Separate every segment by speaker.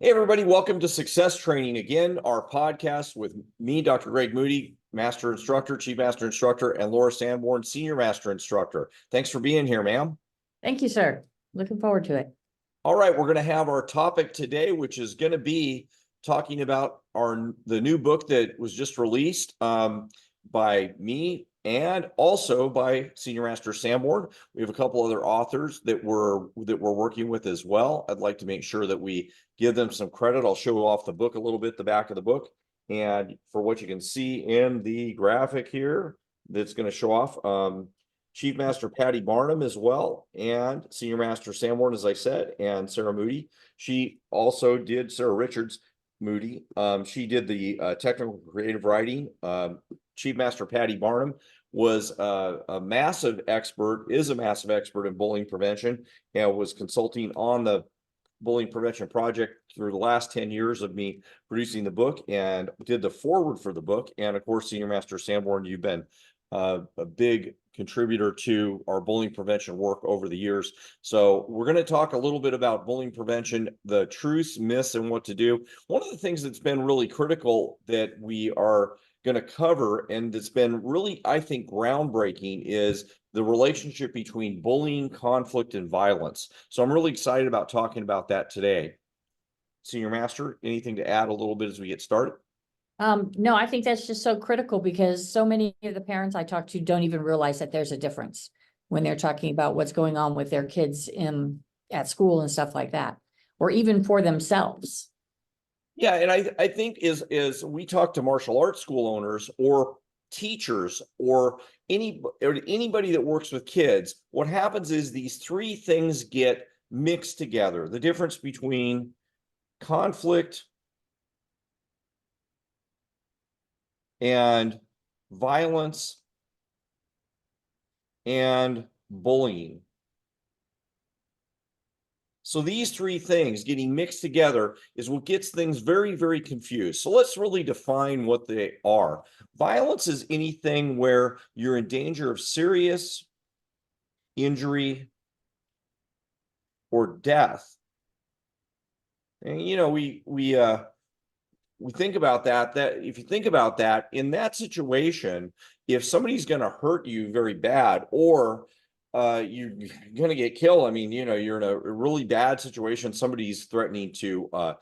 Speaker 1: Hey, everybody, welcome to Success Training again, our podcast with me, Dr. Greg Moody, Master Instructor, Chief Master Instructor, and Laura Sanborn, Senior Master Instructor. Thanks for being here, ma'am.
Speaker 2: Thank you, sir. Looking forward to it.
Speaker 1: All right, we're going to have our topic today, which is going to be talking about the new book that was just released by me and also by Senior Master Sanborn. We have a couple other authors that we're working with as well. I'd like to make sure that we give them some credit. I'll show off the book a little bit, the back of the book. And for what you can see in the graphic here, that's going to show off Chief Master Patty Barnum as well, and Senior Master Sanborn, as I said, and Sarah Moody. She also did, Sarah Richards Moody. She did the technical creative writing. Chief Master Patty Barnum was a massive expert, is a massive expert in bullying prevention, and was consulting on the bullying prevention project through the last 10 years of me producing the book, and did the foreword for the book. And of course, Senior Master Sanborn, you've been a big contributor to our bullying prevention work over the years. So we're going to talk a little bit about bullying prevention, the truths, myths, and what to do. One of the things that's been really critical that we are going to cover, and that's been really, I think, groundbreaking, is the relationship between bullying, conflict, and violence. So I'm really excited about talking about that today. Senior Master, anything to add a little bit as we get started?
Speaker 2: No, I think that's just so critical because so many of the parents I talk to don't even realize that there's a difference when they're talking about what's going on with their kids at school and stuff like that, or even for themselves.
Speaker 1: Yeah, and I think is we talk to martial arts school owners or teachers or anybody that works with kids, what happens is these three things get mixed together. The difference between conflict and violence and bullying. So these three things getting mixed together is what gets things very, very confused. So let's really define what they are. Violence is anything where you're in danger of serious injury or death. And we think about that if you think about that, in that situation, if somebody's going to hurt you very bad, or you're going to get killed, I mean, you're in a really bad situation, somebody's threatening to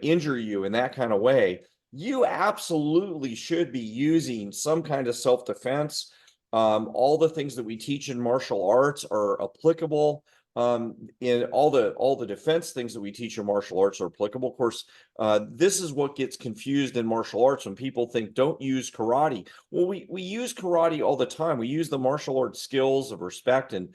Speaker 1: injure you in that kind of way, you absolutely should be using some kind of self-defense. All the things that we teach in martial arts are applicable. In all the defense things that we teach in martial arts are applicable. Of course, this is what gets confused in martial arts when people think don't use karate. Well, we use karate all the time. We use the martial arts skills of respect and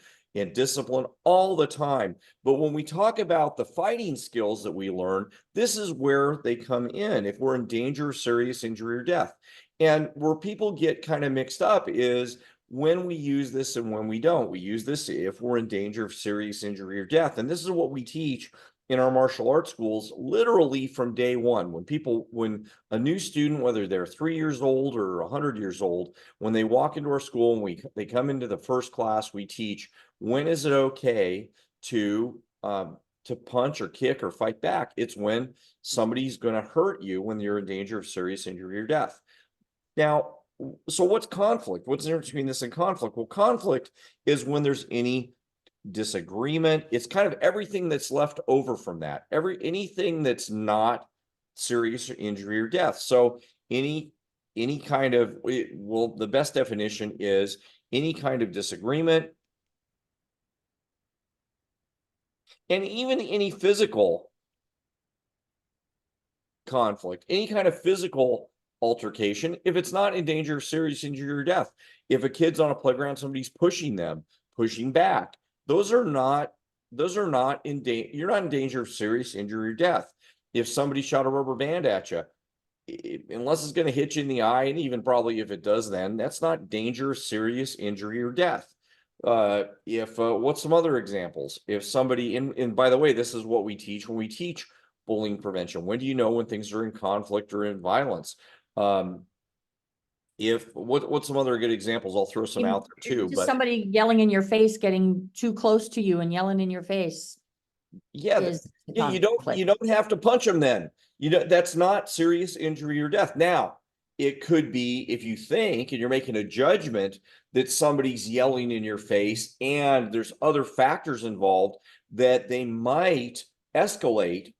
Speaker 1: discipline all the time. But when we talk about the fighting skills that we learn, this is where they come in if we're in danger of serious injury or death. And where people get kind of mixed up is when we use this and when we don't. We use this if we're in danger of serious injury or death. And this is what we teach in our martial arts schools, literally from day one. When a new student, whether they're 3 years old or 100 years old, when they walk into our school and they come into the first class, we teach, when is it okay to punch or kick or fight back? It's when somebody's going to hurt you, when you're in danger of serious injury or death. Now, so what's conflict? What's the difference between this and conflict? Well, conflict is when there's any disagreement. It's kind of everything that's left over from that. Anything that's not serious injury or death. So any kind of, well, the best definition is any kind of disagreement, and even any physical conflict, any kind of physical altercation, if it's not in danger of serious injury or death. If a kid's on a playground, somebody's pushing them, pushing back, those are not in danger. You're not in danger of serious injury or death. If somebody shot a rubber band at you, unless it's going to hit you in the eye, and even probably if it does, then that's not danger of serious injury or death. What's some other examples? If somebody, and by the way, this is what we teach when we teach bullying prevention. When do you know when things are in conflict or in violence? What's some other good examples? I'll throw some out there too.
Speaker 2: Just somebody yelling in your face, getting too close to you and yelling in your face.
Speaker 1: Yeah,
Speaker 2: is the
Speaker 1: yeah, you
Speaker 2: conflict.
Speaker 1: don't have to punch them then. You know, that's not serious injury or death. Now, it could be if you think and you're making a judgment that somebody's yelling in your face and there's other factors involved that they might escalate,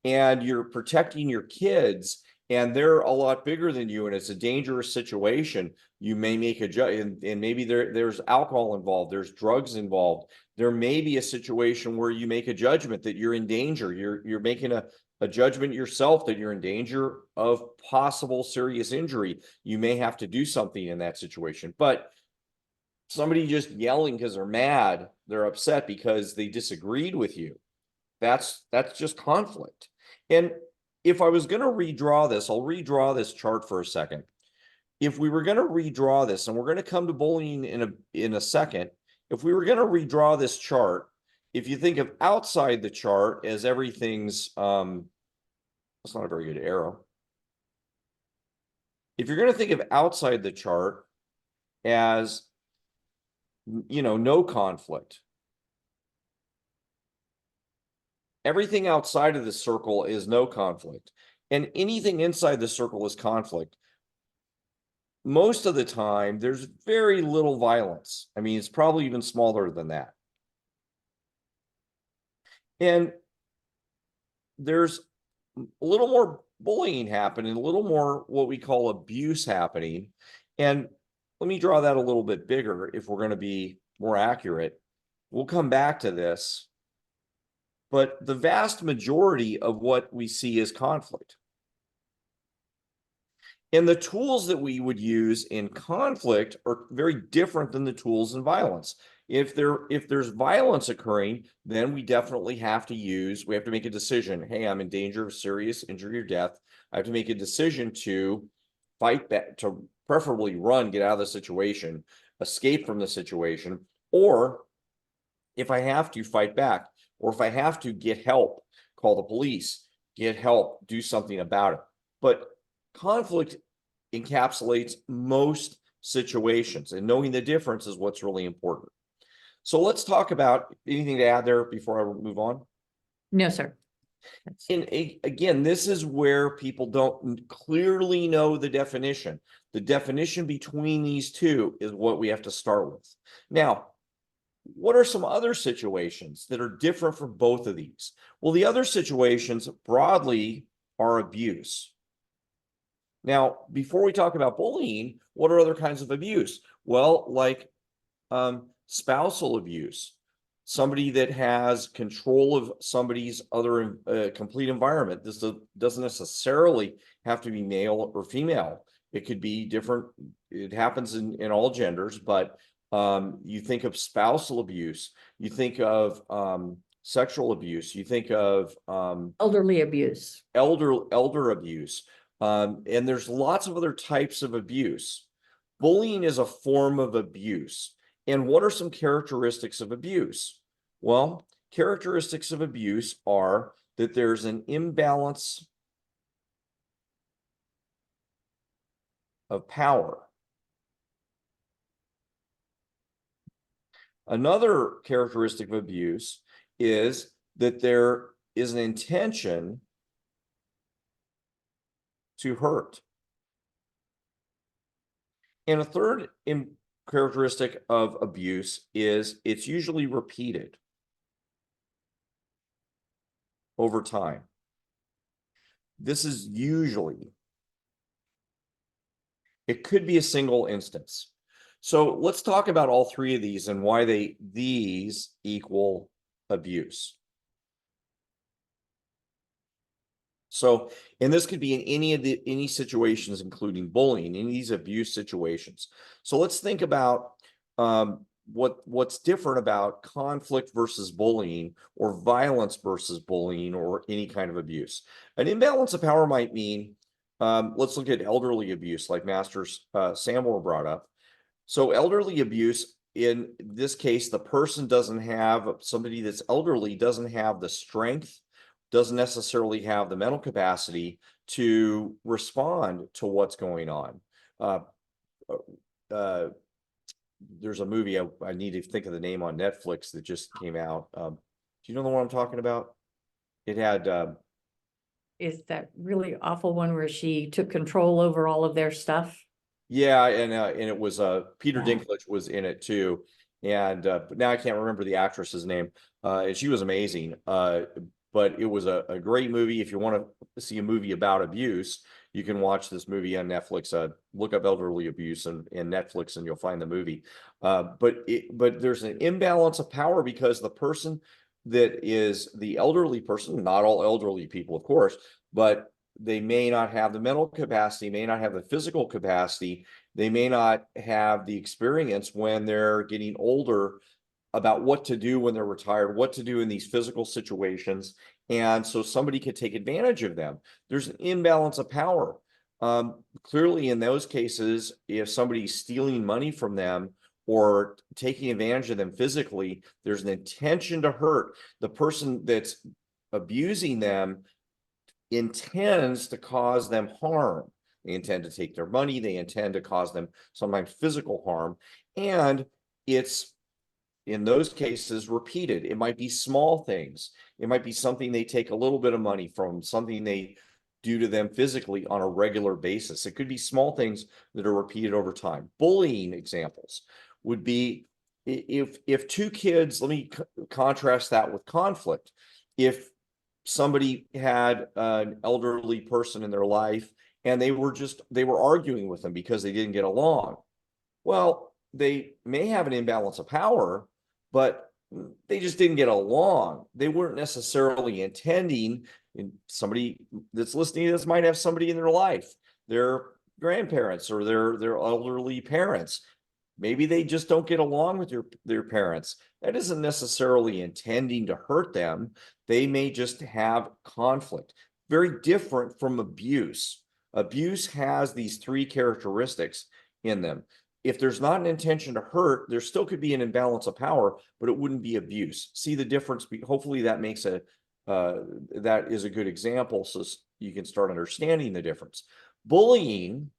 Speaker 1: and you're protecting your kids and they're a lot bigger than you and it's a dangerous situation. You may make a judge, and maybe there's alcohol involved, there's drugs involved. There may be a situation where you make a judgment that you're in danger. You're making a judgment yourself that you're in danger of possible serious injury. You may have to do something in that situation. But somebody just yelling because they're mad, they're upset because they disagreed with you, that's just conflict. And if I was going to redraw this, I'll redraw this chart for a second. If we were going to redraw this, and we're going to come to bullying in a second, if we were going to redraw this chart, if you think of outside the chart as everything's that's not a very good arrow. If you're going to think of outside the chart as, you know, no conflict, everything outside of the circle is no conflict, and anything inside the circle is conflict. Most of the time, there's very little violence. I mean, it's probably even smaller than that. And there's a little more bullying happening, a little more what we call abuse happening. And let me draw that a little bit bigger if we're going to be more accurate. We'll come back to this. But the vast majority of what we see is conflict. And the tools that we would use in conflict are very different than the tools in violence. If there's violence occurring, then we definitely have to make a decision. Hey, I'm in danger of serious injury or death. I have to make a decision to fight back, to preferably run, get out of the situation, escape from the situation, or if I have to, fight back, or if I have to, get help, call the police, get help, do something about it. But conflict encapsulates most situations, and knowing the difference is what's really important. So let's talk about anything to add there before I move on.
Speaker 2: No, sir.
Speaker 1: And again, this is where people don't clearly know the definition. The definition between these two is what we have to start with. Now, what are some other situations that are different from both of these? Well, the other situations broadly are abuse. Now, before we talk about bullying, what are other kinds of abuse? Well, like spousal abuse, somebody that has control of somebody's other complete environment. This doesn't necessarily have to be male or female. It could be different. It happens in all genders, but you think of spousal abuse, you think of sexual abuse, you think of
Speaker 2: Elderly abuse.
Speaker 1: elder abuse, and there's lots of other types of abuse. Bullying is a form of abuse. And what are some characteristics of abuse? Well, characteristics of abuse are that there's an imbalance of power. Another characteristic of abuse is that there is an intention to hurt. And a third characteristic of abuse is it's usually repeated over time. This is usually, it could be a single instance. So let's talk about all three of these and why these equal abuse. So, and this could be in any situations, including bullying, any of these abuse situations. So let's think about what's different about conflict versus bullying, or violence versus bullying, or any kind of abuse. An imbalance of power might mean, let's look at elderly abuse, like Master Sanborn brought up. So elderly abuse, in this case, the person doesn't have, somebody that's elderly doesn't have the strength, doesn't necessarily have the mental capacity to respond to what's going on. There's a movie, I need to think of the name, on Netflix that just came out. Do you know the one I'm talking about? It had,
Speaker 2: Is that really awful one where she took control over all of their stuff?
Speaker 1: yeah, and it was Peter
Speaker 2: Yeah.
Speaker 1: Dinklage was in it too, and but now I can't remember the actress's name. And she was amazing. But it was a great movie. If you want to see a movie about abuse, you can watch this movie on Netflix. Look up elderly abuse in Netflix, and you'll find the movie. But there's an imbalance of power because the person that is the elderly person, not all elderly people, of course, but they may not have the mental capacity, may not have the physical capacity, they may not have the experience when they're getting older about what to do when they're retired, what to do in these physical situations. And so somebody could take advantage of them. There's an imbalance of power. Clearly, in those cases, if somebody's stealing money from them or taking advantage of them physically, there's an intention to hurt. The person that's abusing them intends to cause them harm. They intend to take their money. They intend to cause them sometimes physical harm. And it's in those cases repeated. It might be small things. It might be something they take a little bit of money from, something they do to them physically on a regular basis. It could be small things that are repeated over time. Bullying examples would be if two kids, let me contrast that with conflict. If somebody had an elderly person in their life and they were arguing with them because they didn't get along. Well, they may have an imbalance of power, but they just didn't get along. They weren't necessarily intending, and somebody that's listening to this might have somebody in their life, their grandparents or their elderly parents. Maybe they just don't get along with their parents. That isn't necessarily intending to hurt them. They may just have conflict. Very different from abuse. Abuse has these three characteristics in them. If there's not an intention to hurt, there still could be an imbalance of power, but it wouldn't be abuse. See the difference? Hopefully that makes that is a good example so you can start understanding the difference. Bullying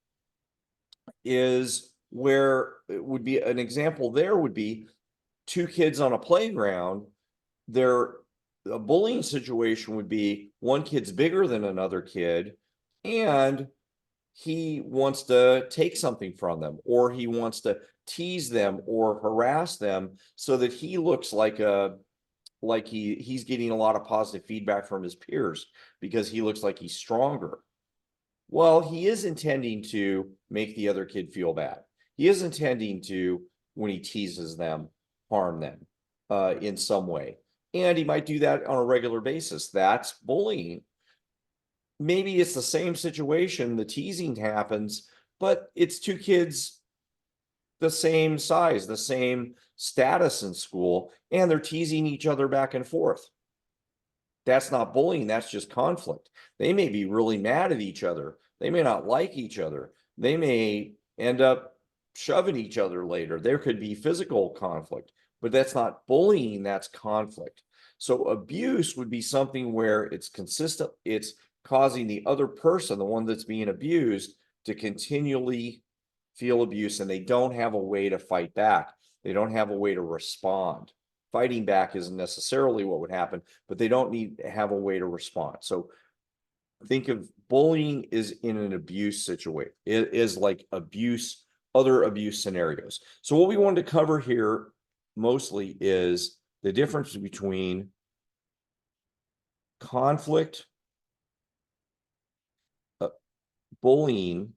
Speaker 1: is where it would be an example there would be two kids on a playground. A bullying situation would be one kid's bigger than another kid, and he wants to take something from them, or he wants to tease them or harass them so that he looks like he's getting a lot of positive feedback from his peers because he looks like he's stronger. Well, he is intending to make the other kid feel bad. He is intending to, when he teases them, harm them in some way. And he might do that on a regular basis. That's bullying. Maybe it's the same situation, the teasing happens, but it's two kids the same size, the same status in school, and they're teasing each other back and forth. That's not bullying, that's just conflict. They may be really mad at each other. They may not like each other. They may end up shoving each other later. There could be physical conflict, but that's not bullying, that's conflict. So abuse would be something where it's consistent, it's causing the other person, the one that's being abused, to continually feel abuse, and they don't have a way to fight back. They don't have a way to respond. Fighting back isn't necessarily what would happen, but they don't need to have a way to respond. So think of bullying is in an abuse situation. It is like abuse, other abuse scenarios. So what we wanted to cover here mostly is the difference between conflict, bullying,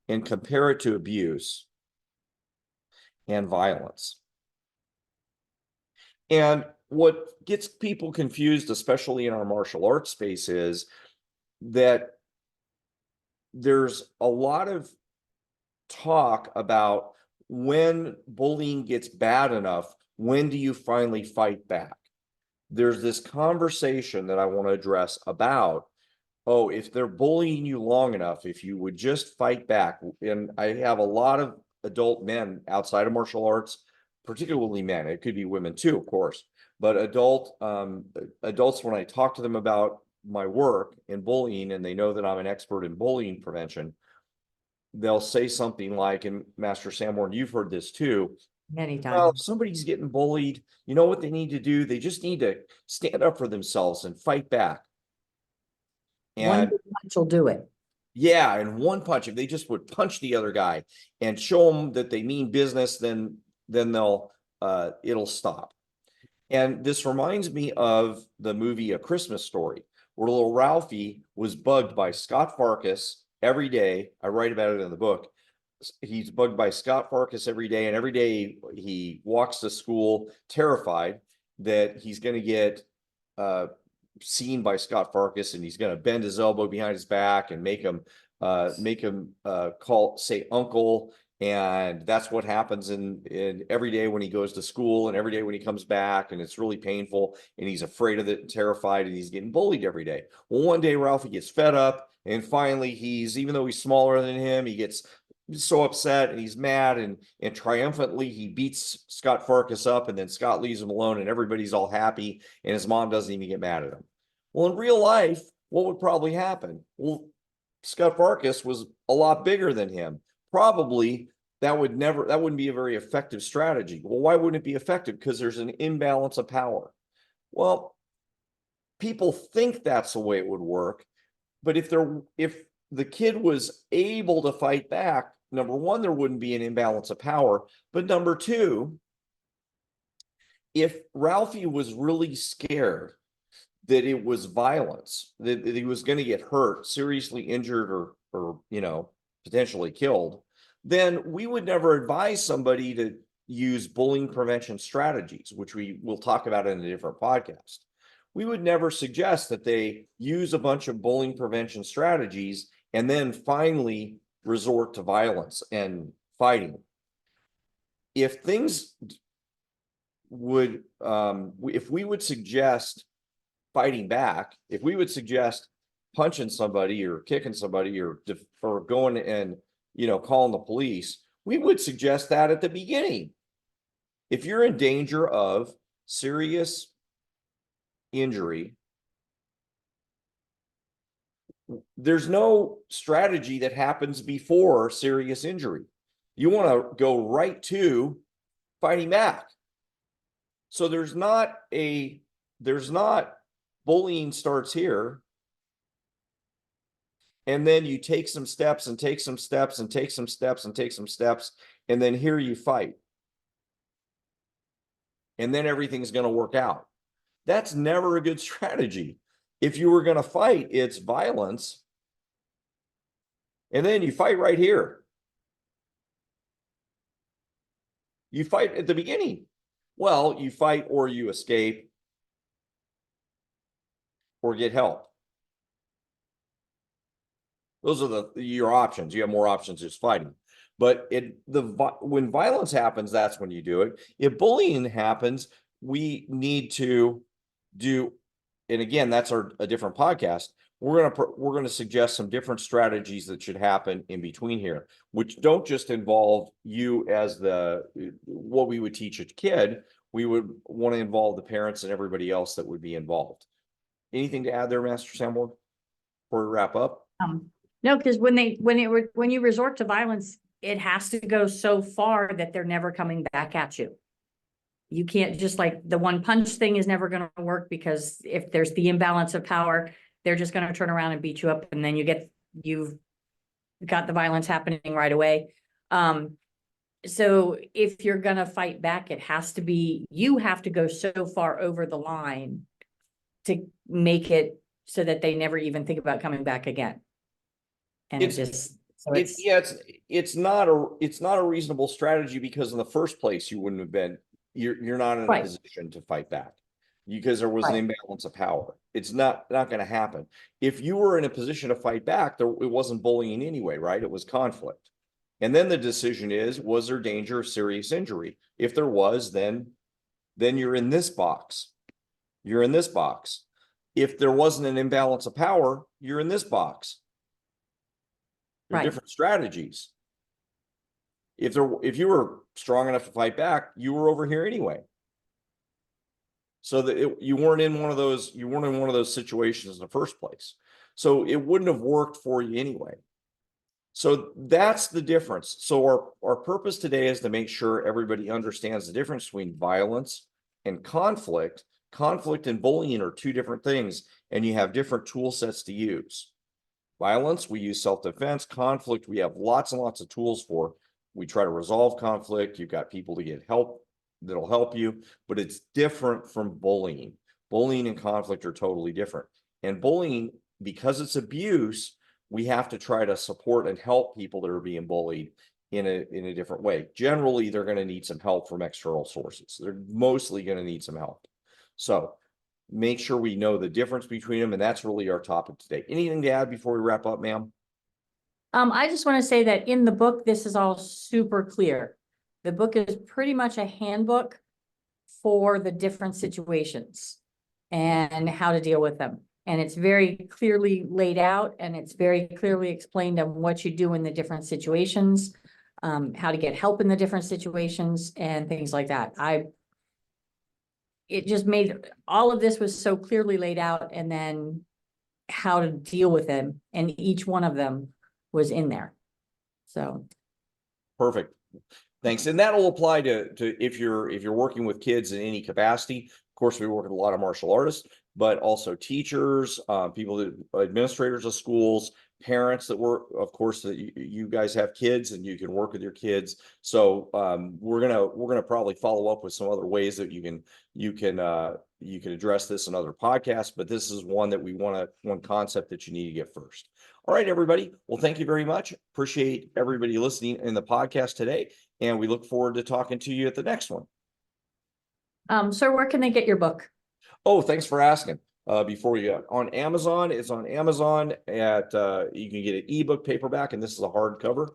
Speaker 1: and compare it to abuse and violence. And what gets people confused, especially in our martial arts space, is that there's a lot of talk about when bullying gets bad enough, when do you finally fight back? There's this conversation that I want to address about, oh, if they're bullying you long enough, if you would just fight back. And I have a lot of adult men outside of martial arts, particularly men, it could be women too, of course, but adults, when I talk to them about my work in bullying and they know that I'm an expert in bullying prevention, they'll say something like, and Master Sanborn, you've heard this too,
Speaker 2: Many
Speaker 1: Well, if
Speaker 2: times.
Speaker 1: somebody's getting bullied, you know what they need to do? They just need to stand up for themselves and fight back.
Speaker 2: One
Speaker 1: And
Speaker 2: good punch will do it.
Speaker 1: yeah, and one punch, if they just would punch the other guy and show them that they mean business, then they'll it'll stop. And this reminds me of the movie A Christmas Story, where little Ralphie was bugged by Scott Farkas every day. I write about it in the book. He's bugged by Scott Farkas every day, and every day he walks to school terrified that he's going to get uh, seen by Scott Farkas, and he's going to bend his elbow behind his back and make him say uncle. And that's what happens in every day when he goes to school and every day when he comes back, and it's really painful, and he's afraid of it, terrified, and he's getting bullied every day. Well, one day Ralphie gets fed up, and finally even though he's smaller than him, he gets so upset and he's mad, and triumphantly he beats Scott Farkas up, and then Scott leaves him alone, and everybody's all happy, and his mom doesn't even get mad at him. Well, in real life, what would probably happen? Well, Scott Farkas was a lot bigger than him. Probably that wouldn't be a very effective strategy. Well, why wouldn't it be effective? Because there's an imbalance of power. Well, people think that's the way it would work, but if the kid was able to fight back, number one, there wouldn't be an imbalance of power. But number two, if Ralphie was really scared that it was violence, that he was going to get hurt, seriously injured, or potentially killed, then we would never advise somebody to use bullying prevention strategies, which we will talk about in a different podcast. We would never suggest that they use a bunch of bullying prevention strategies and then finally resort to violence and fighting. If things would, if we would suggest fighting back, if we would suggest punching somebody or kicking somebody or going and calling the police, we would suggest that at the beginning. If you're in danger of serious injury, there's no strategy that happens before serious injury. You want to go right to fighting back. So there's not bullying starts here, and then you take some steps and take some steps and take some steps and take some steps, and then here you fight. And then everything's going to work out. That's never a good strategy. If you were going to fight, it's violence. And then you fight right here. You fight at the beginning. Well, you fight or you escape or get help. Those are your options. You have more options just fighting. But when violence happens, that's when you do it. If bullying happens, we need to do, and again, that's a different podcast. We're gonna suggest some different strategies that should happen in between here, which don't just involve you as what we would teach a kid. We would want to involve the parents and everybody else that would be involved. Anything to add there, Master Sanborn, before we wrap up?
Speaker 2: No, because when you resort to violence, it has to go so far that they're never coming back at you. You can't just, like, the one punch thing is never going to work, because if there's the imbalance of power, they're just going to turn around and beat you up, and then you've got the violence happening right away. So if you're going to fight back, you have to go so far over the line to make it so that they never even think about coming back again. And
Speaker 1: it's not a reasonable strategy, because in the first place you wouldn't have been, you're not in a position to fight back because there was an imbalance of power. It's not going to happen. If you were in a position to fight back, it wasn't bullying anyway, right? It was conflict. And then the decision was there danger of serious injury? If there was, then you're in this box. You're in this box. If there wasn't an imbalance of power, you're in this box. There are different strategies. If you were strong enough to fight back, you were over here anyway. So that you weren't in one of those situations in the first place. So it wouldn't have worked for you anyway. So that's the difference. So our purpose today is to make sure everybody understands the difference between violence and conflict. Conflict and bullying are two different things, and you have different tool sets to use. Violence, we use self-defense. Conflict, we have lots and lots of tools for. We try to resolve conflict. You've got people to get help that'll help you, but it's different from bullying. Bullying and conflict are totally different. And bullying, because it's abuse, we have to try to support and help people that are being bullied in a different way. Generally, they're going to need some help from external sources. They're mostly going to need some help. So make sure we know the difference between them, and that's really our topic today. Anything to add before we wrap up, ma'am?
Speaker 2: I just want to say that in the book, this is all super clear. The book is pretty much a handbook for the different situations and how to deal with them. And it's very clearly laid out, and it's very clearly explained on what you do in the different situations, how to get help in the different situations and things like that. It just made, all of this was so clearly laid out, and then how to deal with them, and each one of them was in there. So.
Speaker 1: Perfect. Thanks. And that'll apply to if you're working with kids in any capacity. Of course, we work with a lot of martial artists, but also teachers, people that administrators of schools, parents that work, of course, that you guys have kids and you can work with your kids. So we're gonna probably follow up with some other ways that you can address this in other podcasts, but this is one that one concept that you need to get first. All right, everybody. Well, thank you very much. Appreciate everybody listening in the podcast today, and we look forward to talking to you at the next one.
Speaker 2: Sir, where can they get your book?
Speaker 1: Oh, thanks for asking. Before you go on Amazon, it's on Amazon at you can get an ebook, paperback, and this is a hardcover.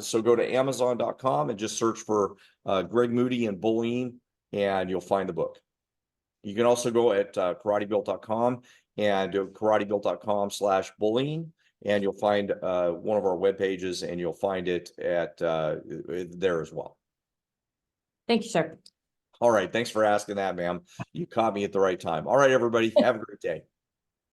Speaker 1: So go to Amazon.com and just search for Greg Moody and bullying, and you'll find the book. You can also go at karatebuilt.com and do karatebuilt.com/bullying, and you'll find one of our web pages, and you'll find it at there as well.
Speaker 2: Thank you, sir.
Speaker 1: All right. Thanks for asking that, ma'am. You caught me at the right time. All right, everybody. Have a great day.